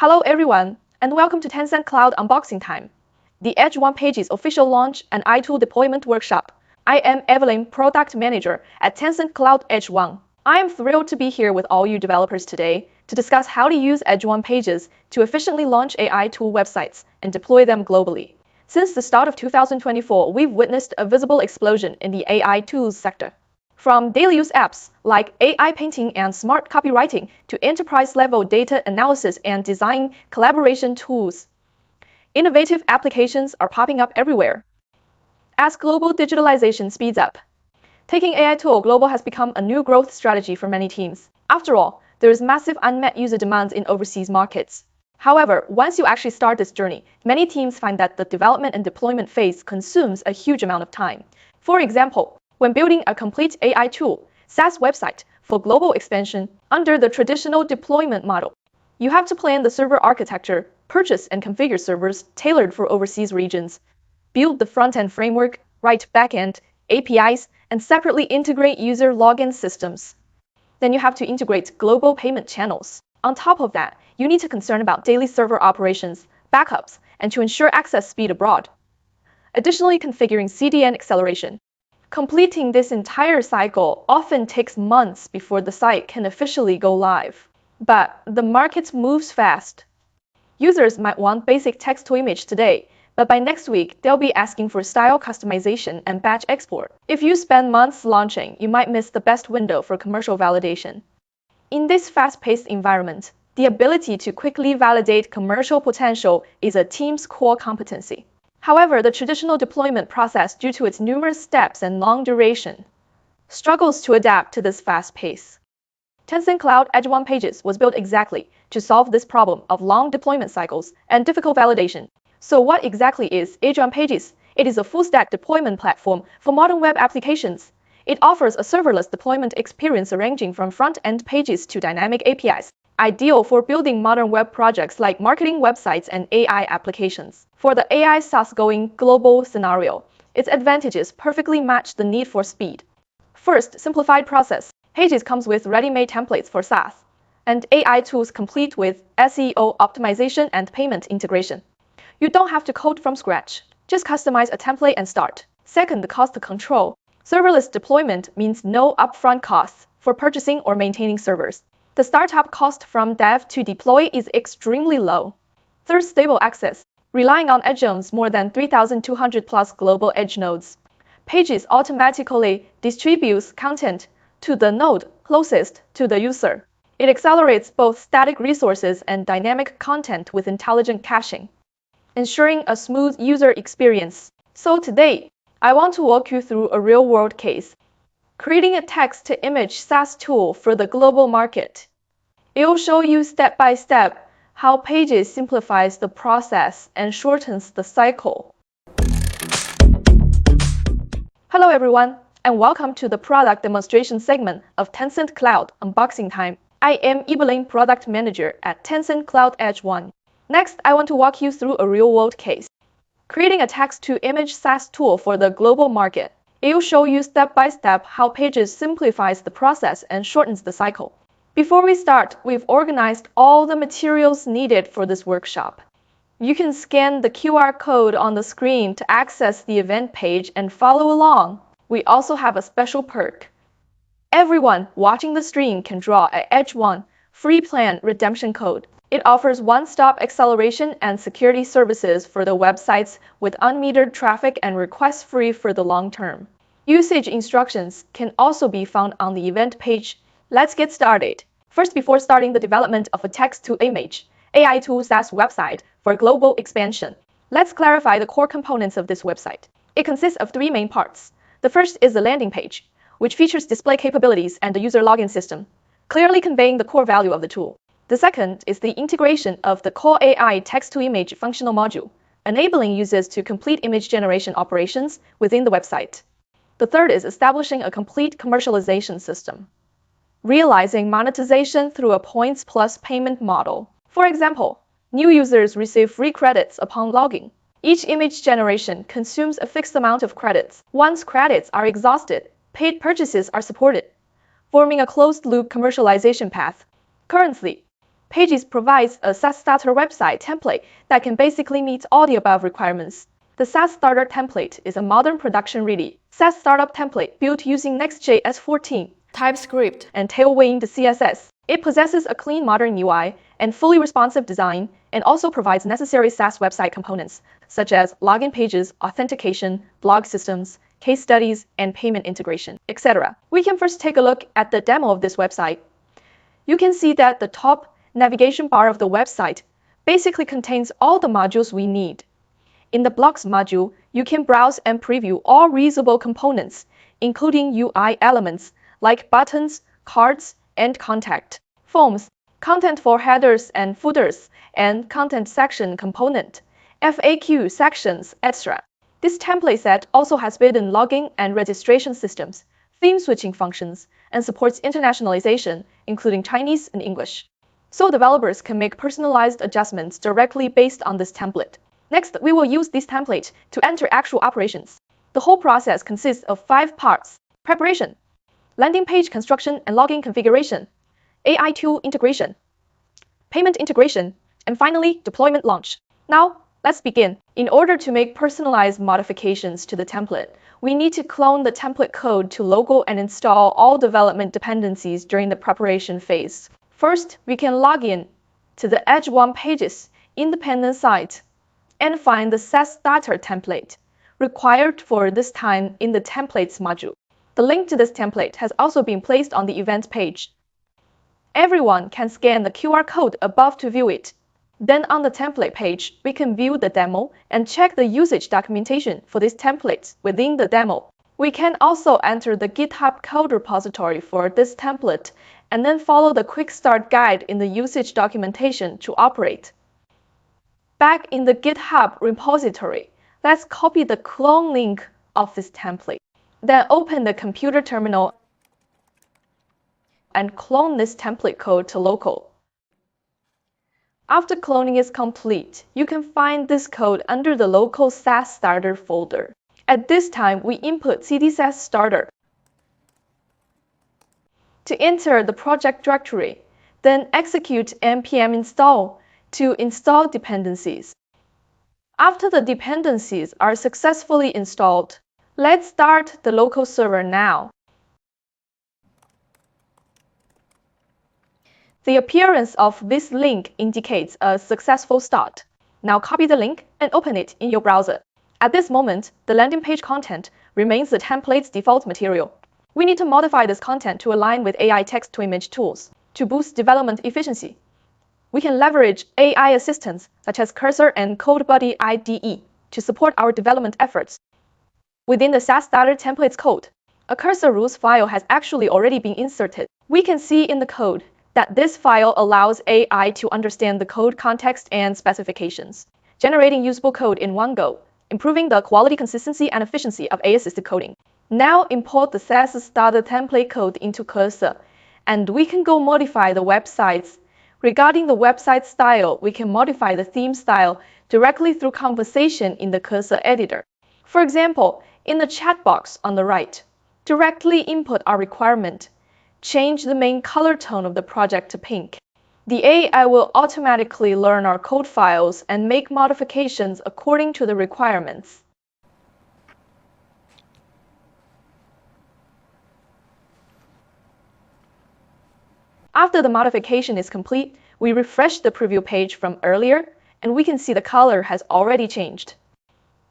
Hello everyone, and welcome to Tencent Cloud Unboxing Time, the EdgeOne Pages official launch and iTool deployment workshop. I am Evelyn, Product Manager at Tencent Cloud EdgeOne. I am thrilled to be here with all you developers today to discuss how to use EdgeOne Pages to efficiently launch AI tool websites and deploy them globally. Since the start of 2024, we've witnessed a visible explosion in the AI tools sector. From daily use apps like AI painting and smart copywriting to enterprise-level data analysis and design collaboration tools, innovative applications are popping up everywhere. As global digitalization speeds up, taking AI tool global has become a new growth strategy for many teams. After all, there is massive unmet user demand in overseas markets. However, once you actually start this journey, many teams find that the development and deployment phase consumes a huge amount of time. For example, when building a complete AI tool, SaaS website for global expansion under the traditional deployment model, you have to plan the server architecture, purchase and configure servers tailored for overseas regions, build the front-end framework, write back-end, APIs, and separately integrate user login systems. Then you have to integrate global payment channels. On top of that, you need to concern about daily server operations, backups, and to ensure access speed abroad. Additionally, configuring CDN acceleration. Completing this entire cycle often takes months before the site can officially go live. But the market moves fast. Users might want basic text-to-image today, but by next week, they'll be asking for style customization and batch export. If you spend months launching, you might miss the best window for commercial validation. In this fast-paced environment, the ability to quickly validate commercial potential is a team's core competency. However, the traditional deployment process, due to its numerous steps and long duration, struggles to adapt to this fast pace. Tencent Cloud EdgeOne Pages was built exactly to solve this problem of long deployment cycles and difficult validation. So what exactly is EdgeOne Pages? It is a full-stack deployment platform for modern web applications. It offers a serverless deployment experience ranging from front-end pages to dynamic APIs, ideal for building modern web projects like marketing websites and AI applications. For the AI SaaS going global scenario, its advantages perfectly match the need for speed. First, simplified process. Pages comes with ready-made templates for SaaS, and AI tools complete with SEO optimization and payment integration. You don't have to code from scratch. Just customize a template and start. Second, cost control. Serverless deployment means no upfront costs for purchasing or maintaining servers. The startup cost from dev to deploy is extremely low. Third, stable access. Relying on EdgeOne's more than 3,200 plus global edge nodes, Pages automatically distributes content to the node closest to the user. It accelerates both static resources and dynamic content with intelligent caching, ensuring a smooth user experience. So today, I want to walk you through a real-world case, creating a text-to-image SaaS tool for the global market. It will show you step-by-step how Pages simplifies the process and shortens the cycle. Hello everyone, and welcome to the product demonstration segment of Tencent Cloud Unboxing Time. I am Evelyn, Product Manager at Tencent Cloud EdgeOne. Next, I want to walk you through a real-world case, creating a text-to-image SaaS tool for the global market. It will show you step-by-step how Pages simplifies the process and shortens the cycle. Before we start, we've organized all the materials needed for this workshop. You can scan the QR code on the screen to access the event page and follow along. We also have a special perk. Everyone watching the stream can draw an EdgeOne free plan redemption code. It offers one-stop acceleration and security services for the websites with unmetered traffic and requests free for the long term. Usage instructions can also be found on the event page. Let's get started. First, before starting the development of a text-to-image AI tool SaaS website for global expansion, let's clarify the core components of this website. It consists of three main parts. The first is the landing page, which features display capabilities and the user login system, clearly conveying the core value of the tool. The second is the integration of the core AI text-to-image functional module, enabling users to complete image generation operations within the website. The third is establishing a complete commercialization system, realizing monetization through a points plus payment model. For example, new users receive free credits upon logging. Each image generation consumes a fixed amount of credits. Once credits are exhausted, paid purchases are supported, forming a closed-loop commercialization path. Currently, Pages provides a SaaS starter website template that can basically meet all the above requirements. The SaaS starter template is a modern production-ready SaaS startup template built using Next.js 14, TypeScript, and Tailwind CSS. It possesses a clean modern UI and fully responsive design, and also provides necessary SaaS website components, such as login pages, authentication, blog systems, case studies, and payment integration, etc. We can first take a look at the demo of this website. You can see that the top navigation bar of the website basically contains all the modules we need. In the Blocks module, you can browse and preview all reusable components, including UI elements like buttons, cards, and contact, forms, content for headers and footers, and content section component, FAQ sections, etc. This template set also has built-in login and registration systems, theme switching functions, and supports internationalization, including Chinese and English. So developers can make personalized adjustments directly based on this template. Next, we will use this template to enter actual operations. The whole process consists of 5 parts: preparation, landing page construction and login configuration, AI tool integration, payment integration, and finally, deployment launch. Now, let's begin. In order to make personalized modifications to the template, we need to clone the template code to local and install all development dependencies during the preparation phase. First, we can log in to the EdgeOne Pages independent site and find the SaaS starter template required for this time in the templates module. The link to this template has also been placed on the event page. Everyone can scan the QR code above to view it. Then on the template page, we can view the demo and check the usage documentation for these templates within the demo. We can also enter the GitHub code repository for this template and then follow the quick start guide in the usage documentation to operate. Back in the GitHub repository, let's copy the clone link of this template. Then open the computer terminal and clone this template code to local. After cloning is complete, you can find this code under the local SaaS starter folder. At this time, we input cd SaaS starter to enter the project directory, then execute npm install to install dependencies. After the dependencies are successfully installed, let's start the local server now. The appearance of this link indicates a successful start. Now copy the link and open it in your browser. At this moment, the landing page content remains the template's default material. We need to modify this content to align with AI text-to-image tools to boost development efficiency. We can leverage AI assistants such as Cursor and CodeBuddy IDE to support our development efforts. Within the SaaS starter templates code, a cursor rules file has actually already been inserted. We can see in the code that this file allows AI to understand the code context and specifications, generating usable code in one go, improving the quality, consistency, and efficiency of AI-assisted coding. Now import the SaaS starter template code into Cursor, and we can go modify the websites. Regarding the website style, we can modify the theme style directly through conversation in the Cursor editor. For example, in the chat box on the right, directly input our requirement. Change the main color tone of the project to pink. The AI will automatically learn our code files and make modifications according to the requirements. After the modification is complete, we refresh the preview page from earlier, and we can see the color has already changed.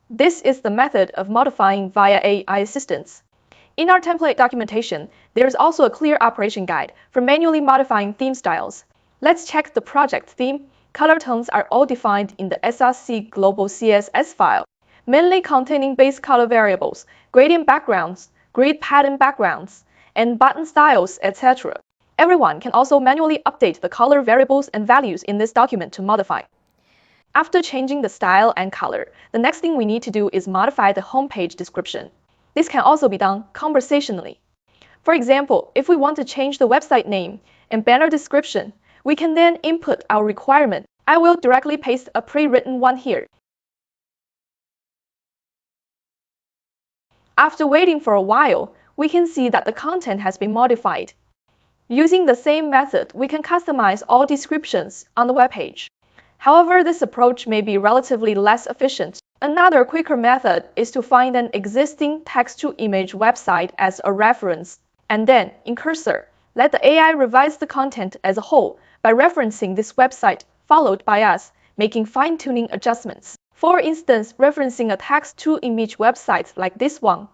This is the method of modifying via AI assistance. In our template documentation, there is also a clear operation guide for manually modifying theme styles. Let's check the project theme. Color tones are all defined in the src global CSS file, mainly containing base color variables, gradient backgrounds, grid pattern backgrounds, and button styles, etc. Everyone can also manually update the color variables and values in this document to modify. After changing the style and color, the next thing we need to do is modify the homepage description. This can also be done conversationally. For example, if we want to change the website name and banner description, we can then input our requirement. I will directly paste a pre-written one here. After waiting for a while, we can see that the content has been modified. Using the same method, we can customize all descriptions on the web page. However, this approach may be relatively less efficient. Another quicker method is to find an existing text-to-image website as a reference, and then, in Cursor, let the AI revise the content as a whole by referencing this website, followed by us making fine-tuning adjustments. For instance, referencing a text-to-image website like this one,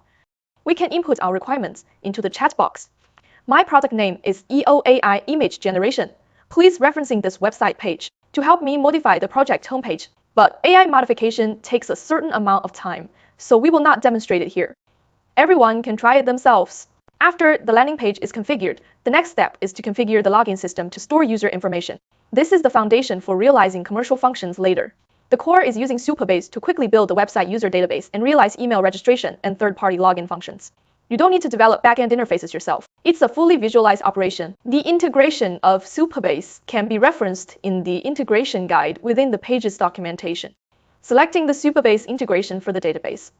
we can input our requirements into the chat box. My product name is EOAI Image Generation. Please referencing this website page to help me modify the project homepage. But AI modification takes a certain amount of time, so we will not demonstrate it here. Everyone can try it themselves. After the landing page is configured, the next step is to configure the login system to store user information. This is the foundation for realizing commercial functions later. The core is using Supabase to quickly build the website user database and realize email registration and third-party login functions. You don't need to develop backend interfaces yourself. It's a fully visualized operation. The integration of Supabase can be referenced in the integration guide within the page's documentation. Selecting the Supabase integration for the database.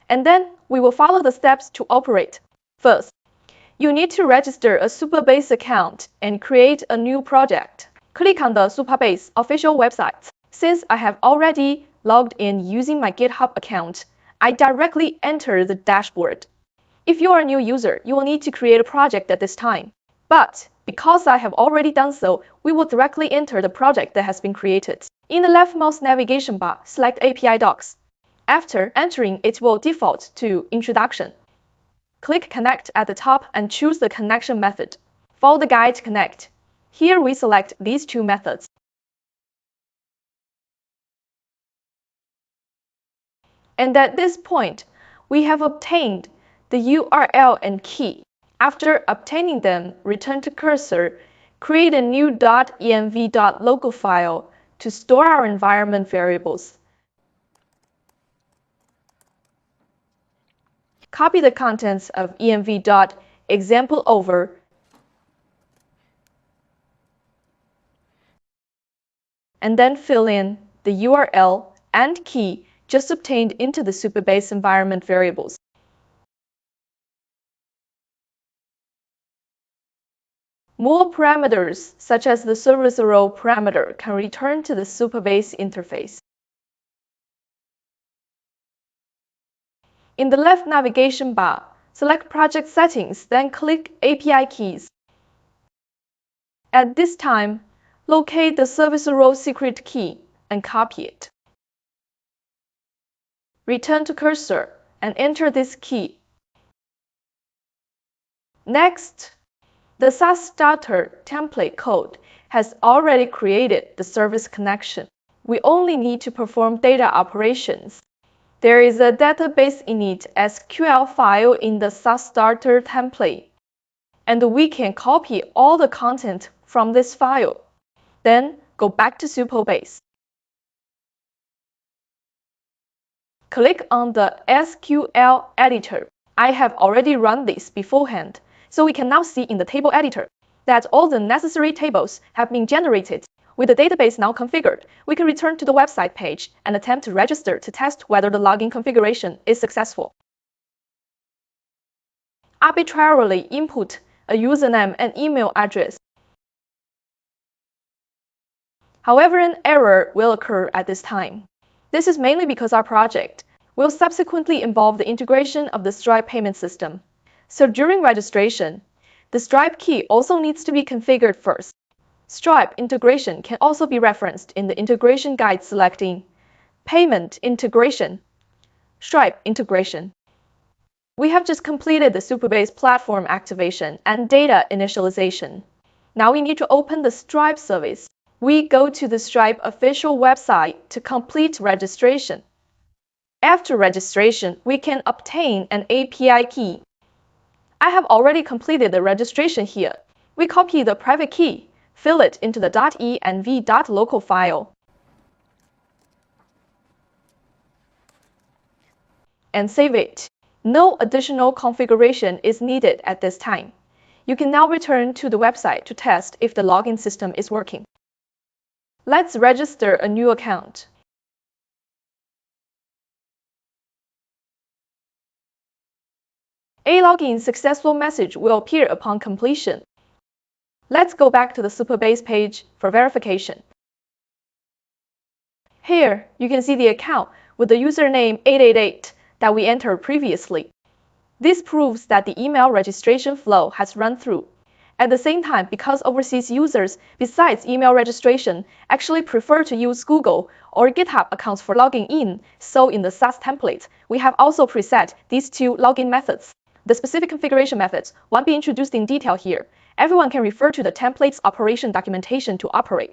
And then we will follow the steps to operate. First, you need to register a Supabase account and create a new project. Click on the Supabase official website. Since I have already logged in using my GitHub account, I directly enter the dashboard. If you are a new user, you will need to create a project at this time. But because I have already done so, we will directly enter the project that has been created. In the leftmost navigation bar, select API Docs. After entering, it will default to Introduction. Click Connect at the top and choose the connection method. Follow the guide to connect. Here we select these two methods. And at this point, we have obtained the URL and key. After obtaining them, return to Cursor, create a new .env.local file to store our environment variables. Copy the contents of env.example over and then fill in the URL and key just obtained into the Supabase environment variables. More parameters, such as the service role parameter, can return to the Supabase interface. In the left navigation bar, select Project Settings, then click API Keys. At this time, locate the service role secret key and copy it. Return to Cursor and enter this key. Next, the SaaS starter template code has already created the service connection. We only need to perform data operations. There is a database init SQL file in the SaaS starter template, and we can copy all the content from this file. Then go back to Supabase. Click on the SQL editor. I have already run this beforehand, so we can now see in the table editor that all the necessary tables have been generated. With the database now configured, we can return to the website page and attempt to register to test whether the login configuration is successful. Arbitrarily input a username and email address. However, an error will occur at this time. This is mainly because our project will subsequently involve the integration of the Stripe payment system. So during registration, the Stripe key also needs to be configured first. Stripe integration can also be referenced in the integration guide selecting Payment Integration, Stripe Integration. We have just completed the Supabase platform activation and data initialization. Now we need to open the Stripe service. We go to the Stripe official website to complete registration. After registration, we can obtain an API key. I have already completed the registration here. We copy the private key, fill it into the .env.local file, and save it. No additional configuration is needed at this time. You can now return to the website to test if the login system is working. Let's register a new account. A login successful message will appear upon completion. Let's go back to the Superbase page for verification. Here, you can see the account with the username 888 that we entered previously. This proves that the email registration flow has run through. At the same time, because overseas users, besides email registration, actually prefer to use Google or GitHub accounts for logging in, so in the SaaS template, we have also preset these two login methods. The specific configuration methods won't be introduced in detail here. Everyone can refer to the template's operation documentation to operate.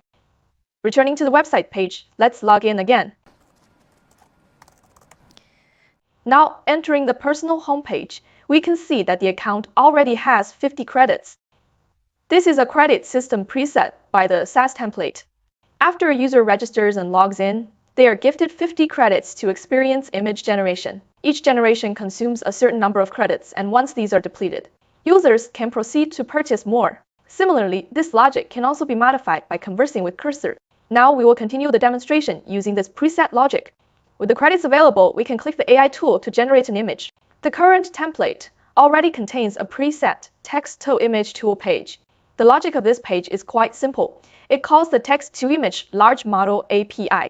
Returning to the website page, let's log in again. Now, entering the personal homepage, we can see that the account already has 50 credits. This is a credit system preset by the SaaS template. After a user registers and logs in, they are gifted 50 credits to experience image generation. Each generation consumes a certain number of credits, and once these are depleted, users can proceed to purchase more. Similarly, this logic can also be modified by conversing with cursor. Now we will continue the demonstration using this preset logic. With the credits available, we can click the AI tool to generate an image. The current template already contains a preset text-to-image tool page. The logic of this page is quite simple. It calls the text-to-image large model API.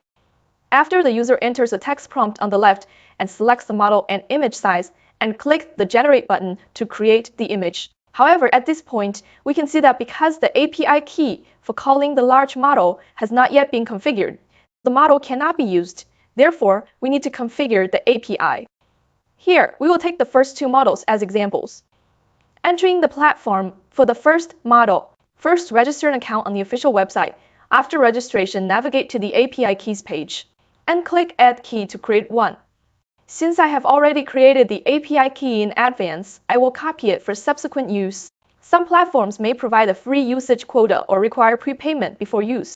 After the user enters a text prompt on the left and selects the model and image size and click the Generate button to create the image. However, at this point, we can see that because the API key for calling the large model has not yet been configured, the model cannot be used. Therefore, we need to configure the API. Here, we will take the first two models as examples. Entering the platform for the first model, first register an account on the official website. After registration, navigate to the API keys page and click Add Key to create one. Since I have already created the API key in advance, I will copy it for subsequent use. Some platforms may provide a free usage quota or require prepayment before use.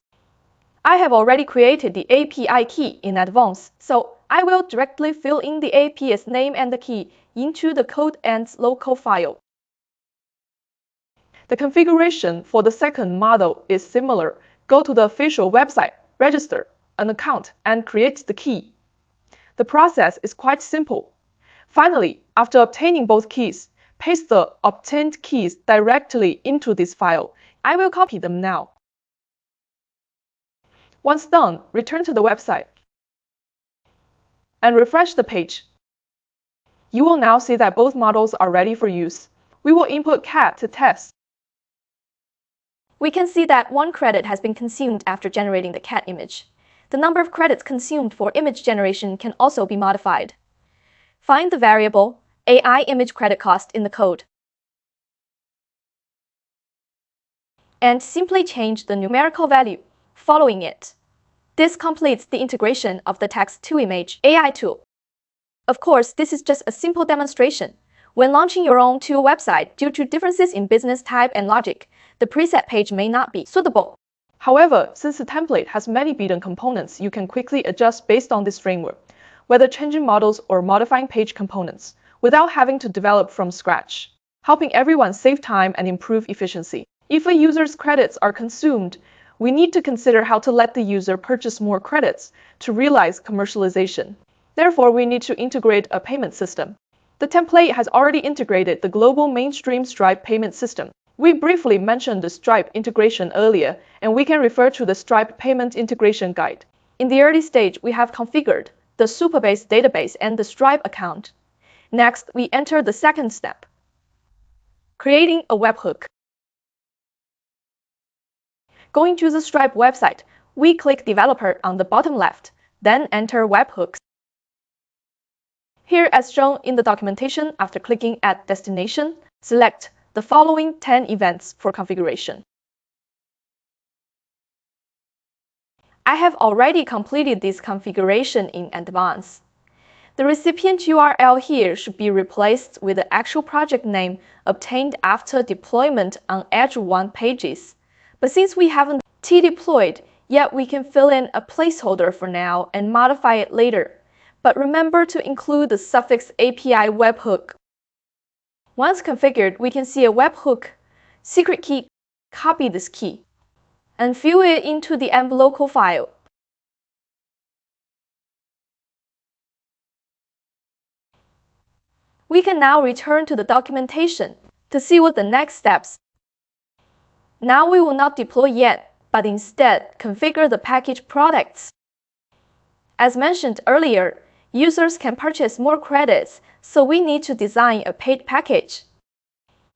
I have already created the API key in advance, so I will directly fill in the API's name and the key into the code and local file. The configuration for the second model is similar. Go to the official website, register an account, and create the key. The process is quite simple. Finally, after obtaining both keys, paste the obtained keys directly into this file. I will copy them now. Once done, return to the website and refresh the page. You will now see that both models are ready for use. We will input cat to test. We can see that one credit has been consumed after generating the cat image. The number of credits consumed for image generation can also be modified. Find the variable AI image credit cost in the code and simply change the numerical value following it. This completes the integration of the text-to-image AI tool. Of course, this is just a simple demonstration. When launching your own tool website, due to differences in business type and logic, the preset page may not be suitable. However, since the template has many built-in components, you can quickly adjust based on this framework, whether changing models or modifying page components, without having to develop from scratch, helping everyone save time and improve efficiency. If a user's credits are consumed, we need to consider how to let the user purchase more credits to realize commercialization. Therefore, we need to integrate a payment system. The template has already integrated the global mainstream Stripe payment system. We briefly mentioned the Stripe integration earlier, and we can refer to the Stripe payment integration guide. In the early stage, we have configured the Superbase database and the Stripe account. Next, we enter the second step, creating a webhook. Going to the Stripe website, we click Developer on the bottom left, then enter Webhooks. Here, as shown in the documentation, after clicking Add Destination, select the following 10 events for configuration. I have already completed this configuration in advance. The recipient URL here should be replaced with the actual project name obtained after deployment on EdgeOne Pages. But since we haven't deployed, yet we can fill in a placeholder for now and modify it later. But remember to include the suffix API webhook. Once configured, we can see a webhook secret key. Copy this key and fill it into the local file. We can now return to the documentation to see what the next steps. Now we will not deploy yet, but instead configure the package products. As mentioned earlier, users can purchase more credits, so we need to design a paid package.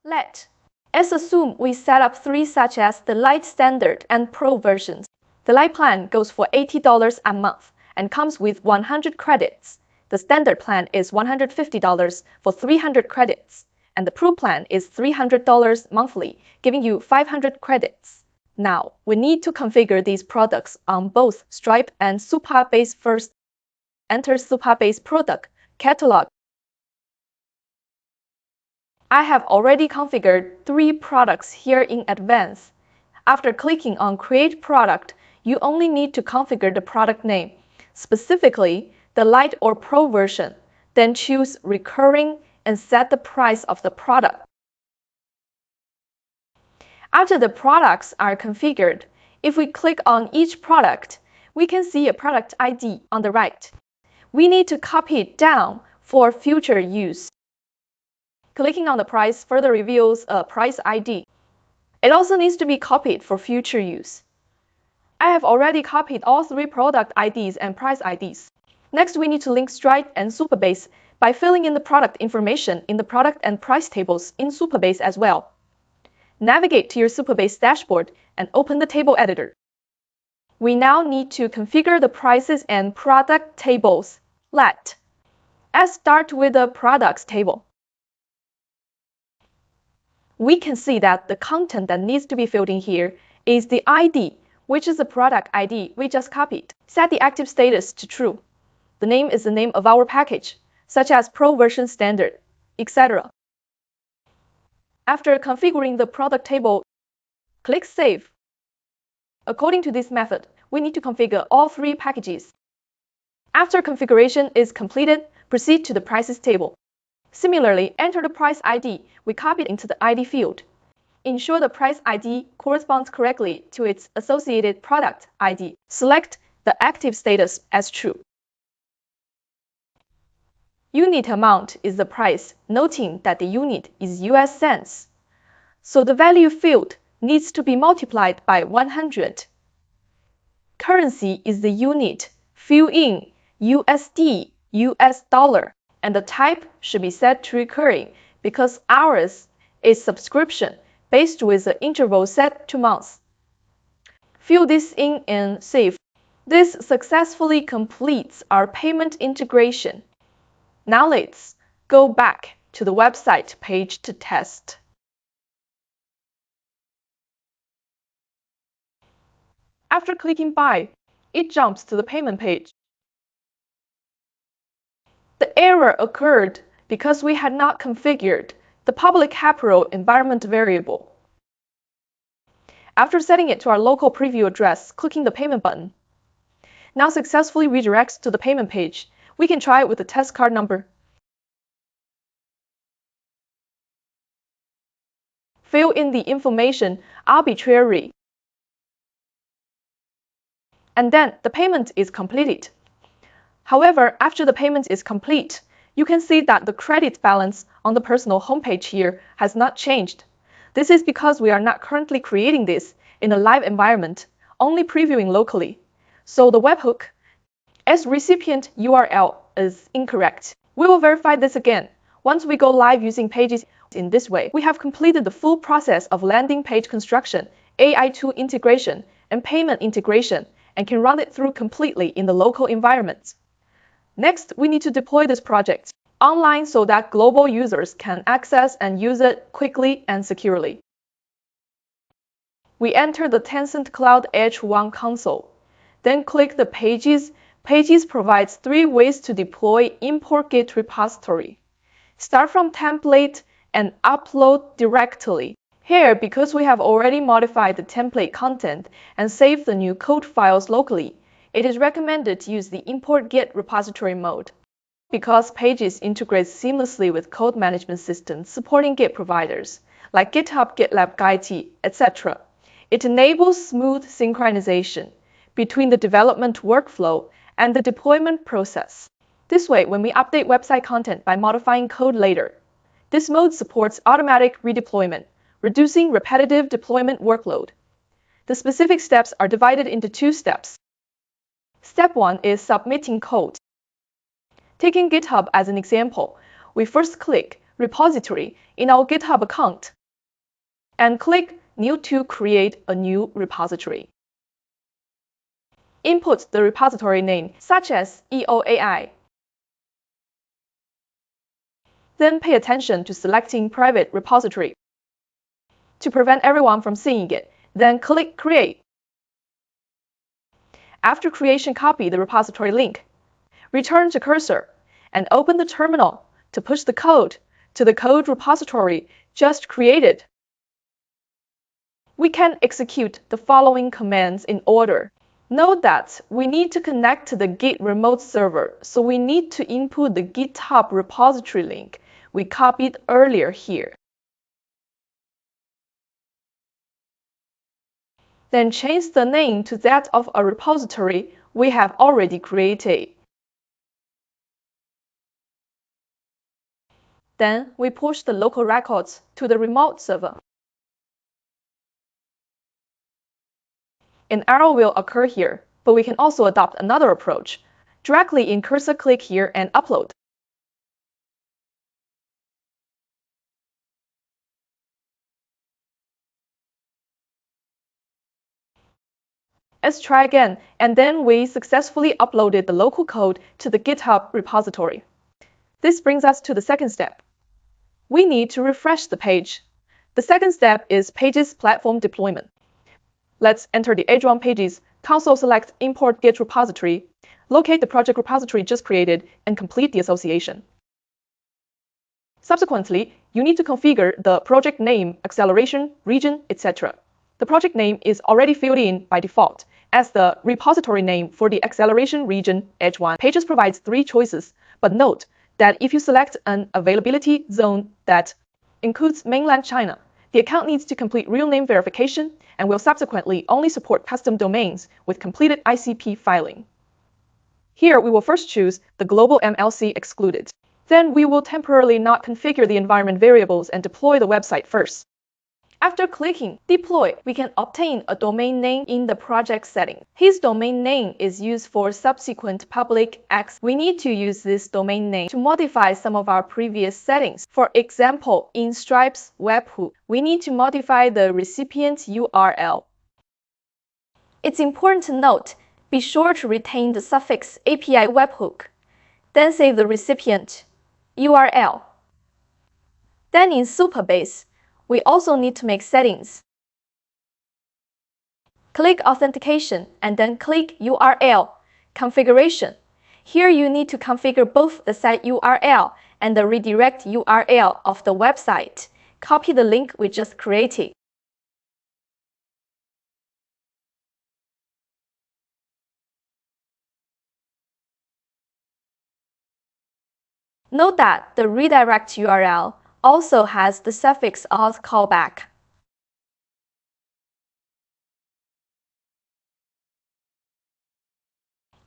Let's assume we set up 3 such as the Lite Standard and Pro versions. The Lite plan goes for $80 a month and comes with 100 credits. The Standard plan is $150 for 300 credits, and the Pro plan is $300 monthly, giving you 500 credits. Now, we need to configure these products on both Stripe and Supabase first. Enter Supabase product catalog. I have already configured 3 products here in advance. After clicking on Create Product, you only need to configure the product name, specifically the Lite or Pro version, then choose Recurring and set the price of the product. After the products are configured, if we click on each product, we can see a product ID on the right. We need to copy it down for future use. Clicking on the price further reveals a price ID. It also needs to be copied for future use. I have already copied all 3 product IDs and price IDs. Next, we need to link Stripe and Supabase by filling in the product information in the product and price tables in Supabase as well. Navigate to your Supabase dashboard and open the table editor. We now need to configure the prices and product tables. Let's start with the products table. We can see that the content that needs to be filled in here is the ID, which is the product ID we just copied. Set the active status to true. The name is the name of our package, such as Pro version Standard, etc. After configuring the product table, click Save. According to this method, we need to configure all 3 packages. After configuration is completed, proceed to the prices table. Similarly, enter the price ID we copied into the ID field. Ensure the price ID corresponds correctly to its associated product ID. Select the active status as true. Unit amount is the price, noting that the unit is US cents. So the value field needs to be multiplied by 100. Currency is the unit. Fill in USD, US dollar, and the type should be set to recurring because ours is subscription based with the interval set to months. Fill this in and save. This successfully completes our payment integration. Now let's go back to the website page to test. After clicking Buy, it jumps to the payment page. The error occurred because we had not configured the public HAPRO environment variable. After setting it to our local preview address, clicking the payment button now successfully redirects to the payment page. We can try it with the test card number. Fill in the information arbitrarily. And then the payment is completed. However, after the payment is complete, you can see that the credit balance on the personal homepage here has not changed. This is because we are not currently creating this in a live environment, only previewing locally. So the webhook as recipient URL is incorrect. We will verify this again. Once we go live using pages in this way, we have completed the full process of landing page construction, AI tool integration, and payment integration, and can run it through completely in the local environment. Next, we need to deploy this project online so that global users can access and use it quickly and securely. We enter the Tencent Cloud EdgeOne console. Then click the Pages. Pages provides 3 ways to deploy import Git repository. Start from template and upload directly. Here, because we have already modified the template content and saved the new code files locally, it is recommended to use the import Git repository mode. Because Pages integrates seamlessly with code management systems supporting Git providers like GitHub, GitLab, Git, etc., it enables smooth synchronization between the development workflow and the deployment process. This way, when we update website content by modifying code later, this mode supports automatic redeployment reducing repetitive deployment workload. The specific steps are divided into 2 steps. Step 1 is submitting code. Taking GitHub as an example, we first click Repository in our GitHub account and click New to create a new repository. Input the repository name, such as EOAI. Then pay attention to selecting Private Repository. To prevent everyone from seeing it, then click Create. After creation, copy the repository link. Return to cursor and open the terminal to push the code to the code repository just created. We can execute the following commands in order. Note that we need to connect to the Git remote server, so we need to input the GitHub repository link we copied earlier here. Then change the name to that of a repository we have already created. Then we push the local records to the remote server. An error will occur here, but we can also adopt another approach. Directly in cursor, click here and upload. Let's try again, and then we successfully uploaded the local code to the GitHub repository. This brings us to the second step. We need to refresh the page. The second step is Pages platform deployment. Let's enter the EdgeOne Pages console, select Import Git repository, locate the project repository just created, and complete the association. Subsequently, you need to configure the project name, acceleration, region, etc. The project name is already filled in by default as the repository name for the acceleration region. EdgeOne Pages provides 3 choices, but note that if you select an availability zone that includes mainland China, the account needs to complete real name verification and will subsequently only support custom domains with completed ICP filing. Here, we will first choose the global MLC excluded. Then we will temporarily not configure the environment variables and deploy the website first. After clicking Deploy, we can obtain a domain name in the project setting. His domain name is used for subsequent public access. We need to use this domain name to modify some of our previous settings. For example, in Stripe's webhook, we need to modify the recipient URL. It's important to note, be sure to retain the suffix API webhook, then save the recipient URL. Then in Supabase, we also need to make settings. Click Authentication and then click URL Configuration. Here you need to configure both the site URL and the redirect URL of the website. Copy the link we just created. Note that the redirect URL also has the suffix auth callback.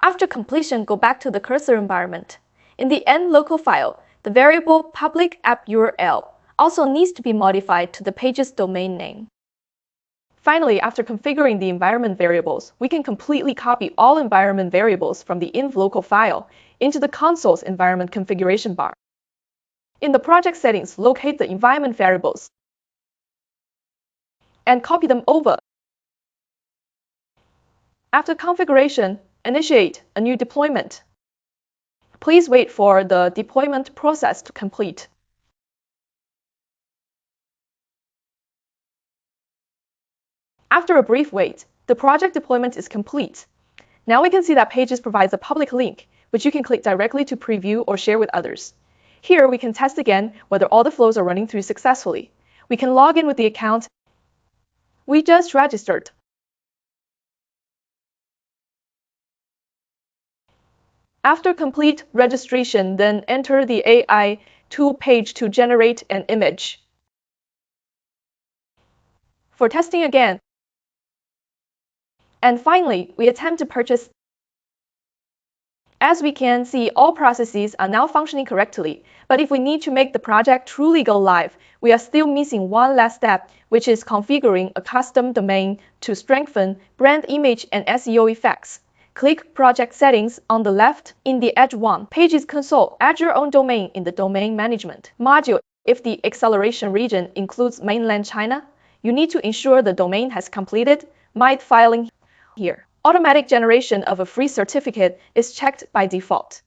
After completion, go back to the cursor environment. In the end local file, the variable public app URL also needs to be modified to the page's domain name. Finally, after configuring the environment variables, we can completely copy all environment variables from the env local file into the console's environment configuration bar. In the project settings, locate the environment variables and copy them over. After configuration, initiate a new deployment. Please wait for the deployment process to complete. After a brief wait, the project deployment is complete. Now we can see that Pages provides a public link, which you can click directly to preview or share with others. Here, we can test again whether all the flows are running through successfully. We can log in with the account we just registered. After complete registration, then enter the AI tool page to generate an image. For testing again. And finally, we attempt to purchase As we can see, all processes are now functioning correctly, but if we need to make the project truly go live, we are still missing one last step, which is configuring a custom domain to strengthen brand image and SEO effects. Click Project Settings on the left in the EdgeOne Pages console. Add your own domain in the Domain Management module. If the acceleration region includes mainland China, you need to ensure the domain has completed MIT filing here. Automatic generation of a free certificate is checked by default.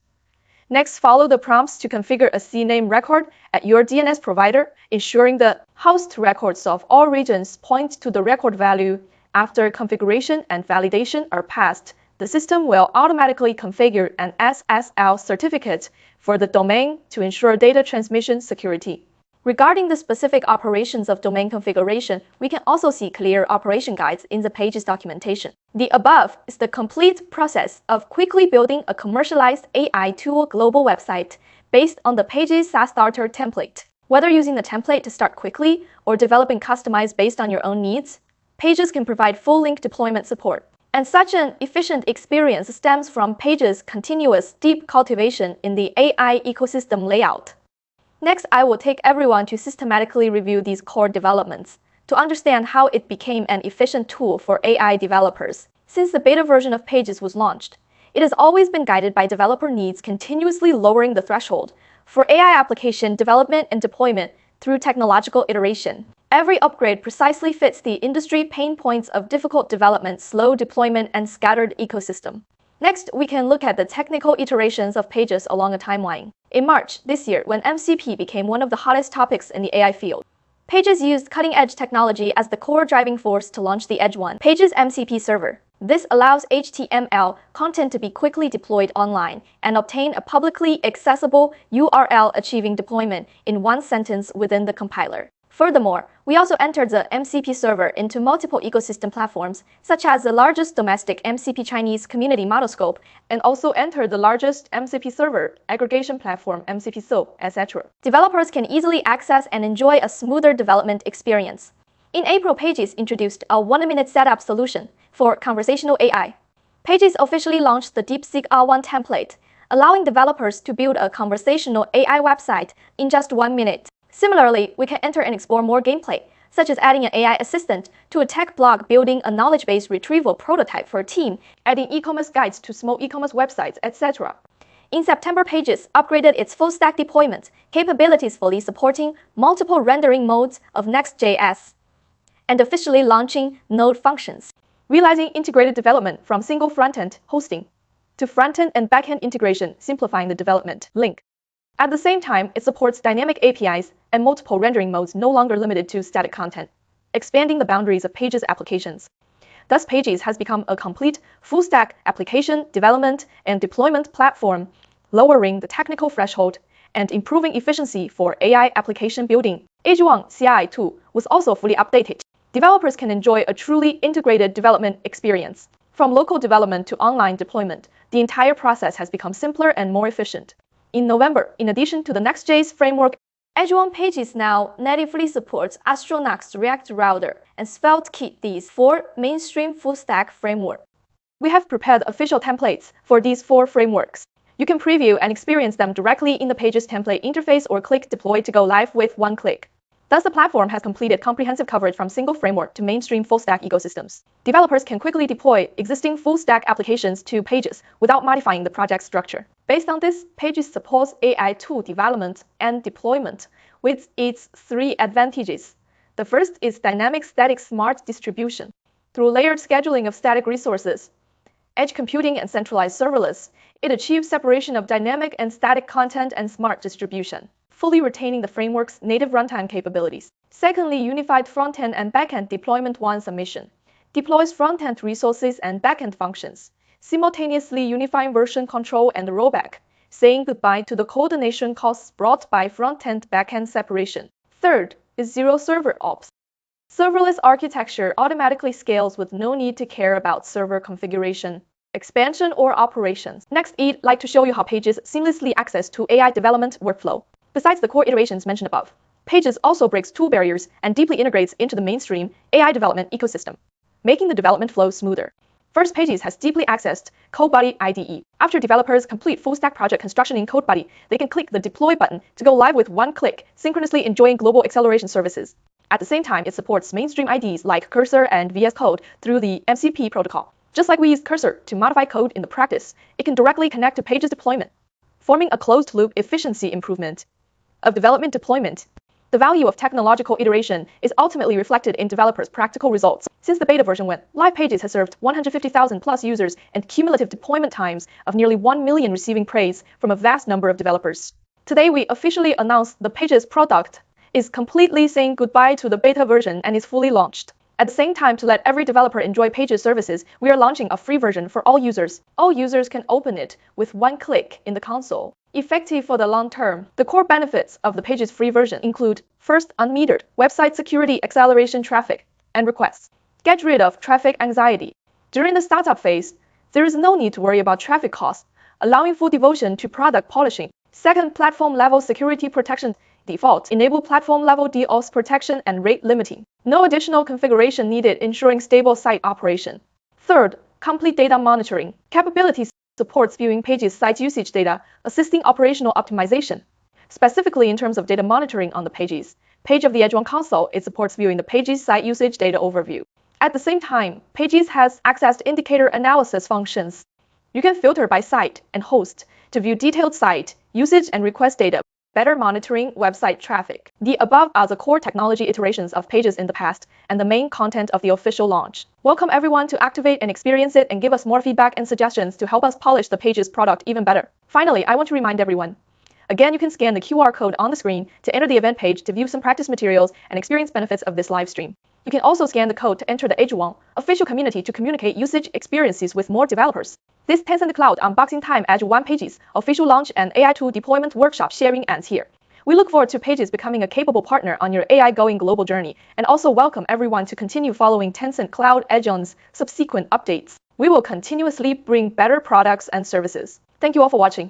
Next, follow the prompts to configure a CNAME record at your DNS provider, ensuring the host records of all regions point to the record value. After configuration and validation are passed, the system will automatically configure an SSL certificate for the domain to ensure data transmission security. Regarding the specific operations of domain configuration, we can also see clear operation guides in the Pages documentation. The above is the complete process of quickly building a commercialized AI tool global website based on the Pages SaaS Starter template. Whether using the template to start quickly or developing customized based on your own needs, Pages can provide full link deployment support. And such an efficient experience stems from Pages' continuous deep cultivation in the AI ecosystem layout. Next, I will take everyone to systematically review these core developments to understand how it became an efficient tool for AI developers. Since the beta version of Pages was launched, it has always been guided by developer needs, continuously lowering the threshold for AI application development and deployment through technological iteration. Every upgrade precisely fits the industry pain points of difficult development, slow deployment, and scattered ecosystem. Next, we can look at the technical iterations of Pages along a timeline. In March this year, when MCP became one of the hottest topics in the AI field, Pages used cutting-edge technology as the core driving force to launch the EdgeOne Pages MCP server. This allows HTML content to be quickly deployed online and obtain a publicly accessible URL, achieving deployment in one sentence within the compiler. Furthermore, we also entered the MCP server into multiple ecosystem platforms, such as the largest domestic MCP Chinese community Modelscope, and also entered the largest MCP server aggregation platform MCP SO, etc. Developers can easily access and enjoy a smoother development experience. In April, Pages introduced a 1-minute setup solution for conversational AI. Pages officially launched the DeepSeek R1 template, allowing developers to build a conversational AI website in just 1 minute. Similarly, we can enter and explore more gameplay, such as adding an AI assistant to a tech blog, building a knowledge-based retrieval prototype for a team, adding e-commerce guides to small e-commerce websites, etc. In September, Pages upgraded its full-stack deployment capabilities, fully supporting multiple rendering modes of Next.js, and officially launching node functions, realizing integrated development from single front-end hosting to front-end and back-end integration, simplifying the development link. At the same time, it supports dynamic APIs and multiple rendering modes, no longer limited to static content, expanding the boundaries of Pages applications. Thus, Pages has become a complete full-stack application development and deployment platform, lowering the technical threshold and improving efficiency for AI application building. EdgeOne CI tool was also fully updated. Developers can enjoy a truly integrated development experience. From local development to online deployment, the entire process has become simpler and more efficient. In November, in addition to the Next.js framework, EdgeOne Pages now natively supports Astronaut's React Router and SvelteKit, these 4 mainstream full-stack frameworks. We have prepared official templates for these 4 frameworks. You can preview and experience them directly in the Pages template interface or click Deploy to go live with one click. Thus, the platform has completed comprehensive coverage from single framework to mainstream full-stack ecosystems. Developers can quickly deploy existing full-stack applications to Pages without modifying the project structure. Based on this, Pages supports AI tool development and deployment with its 3 advantages. The first is dynamic static smart distribution. Through layered scheduling of static resources, edge computing, and centralized serverless, it achieves separation of dynamic and static content and smart distribution, fully retaining the framework's native runtime capabilities. Secondly, unified front-end and back-end deployment. One submission deploys front-end resources and back-end functions, simultaneously unifying version control and rollback, saying goodbye to the coordination costs brought by front-end back-end separation. Third is zero server ops. Serverless architecture automatically scales with no need to care about server configuration, expansion, or operations. Next, I'd like to show you how Pages seamlessly access to AI development workflow. Besides the core iterations mentioned above, Pages also breaks tool barriers and deeply integrates into the mainstream AI development ecosystem, making the development flow smoother. First, Pages has deeply accessed CodeBuddy IDE. After developers complete full-stack project construction in CodeBuddy, they can click the Deploy button to go live with one click, synchronously enjoying global acceleration services. At the same time, it supports mainstream IDEs like Cursor and VS Code through the MCP protocol. Just like we use Cursor to modify code in the practice, it can directly connect to Pages deployment, forming a closed-loop efficiency improvement of development deployment. The value of technological iteration is ultimately reflected in developers' practical results. Since the beta version went live, Pages has served 150,000 plus users and cumulative deployment times of nearly 1 million, receiving praise from a vast number of developers. Today, we officially announced the Pages product is completely saying goodbye to the beta version and is fully launched. At the same time, to let every developer enjoy Pages services, we are launching a free version for all users. All users can open it with one click in the console. Effective for the long term. The core benefits of the Pages free version include: first, unmetered website security, acceleration traffic and requests. Get rid of traffic anxiety. During the startup phase, there is no need to worry about traffic costs, allowing full devotion to product polishing. Second, platform level security protection. Default, enable platform level DOS protection and rate limiting. No additional configuration needed, ensuring stable site operation. Third, complete data monitoring. Capabilities supports viewing Pages site usage data, assisting operational optimization. Specifically in terms of data monitoring on the Pages page of the EdgeOne console, it supports viewing the Pages site usage data overview. At the same time, Pages has accessed indicator analysis functions. You can filter by site and host to view detailed site usage and request data, better monitoring website traffic. The above are the core technology iterations of Pages in the past and the main content of the official launch. Welcome everyone to activate and experience it and give us more feedback and suggestions to help us polish the Pages product even better. Finally, I want to remind everyone, again, you can scan the QR code on the screen to enter the event page to view some practice materials and experience benefits of this live stream. You can also scan the code to enter the EdgeOne official community to communicate usage experiences with more developers. This Tencent Cloud Unboxing Time EdgeOne Pages official launch and AI tool deployment workshop sharing ends here. We look forward to Pages becoming a capable partner on your AI going global journey, and also welcome everyone to continue following Tencent Cloud EdgeOne's subsequent updates. We will continuously bring better products and services. Thank you all for watching.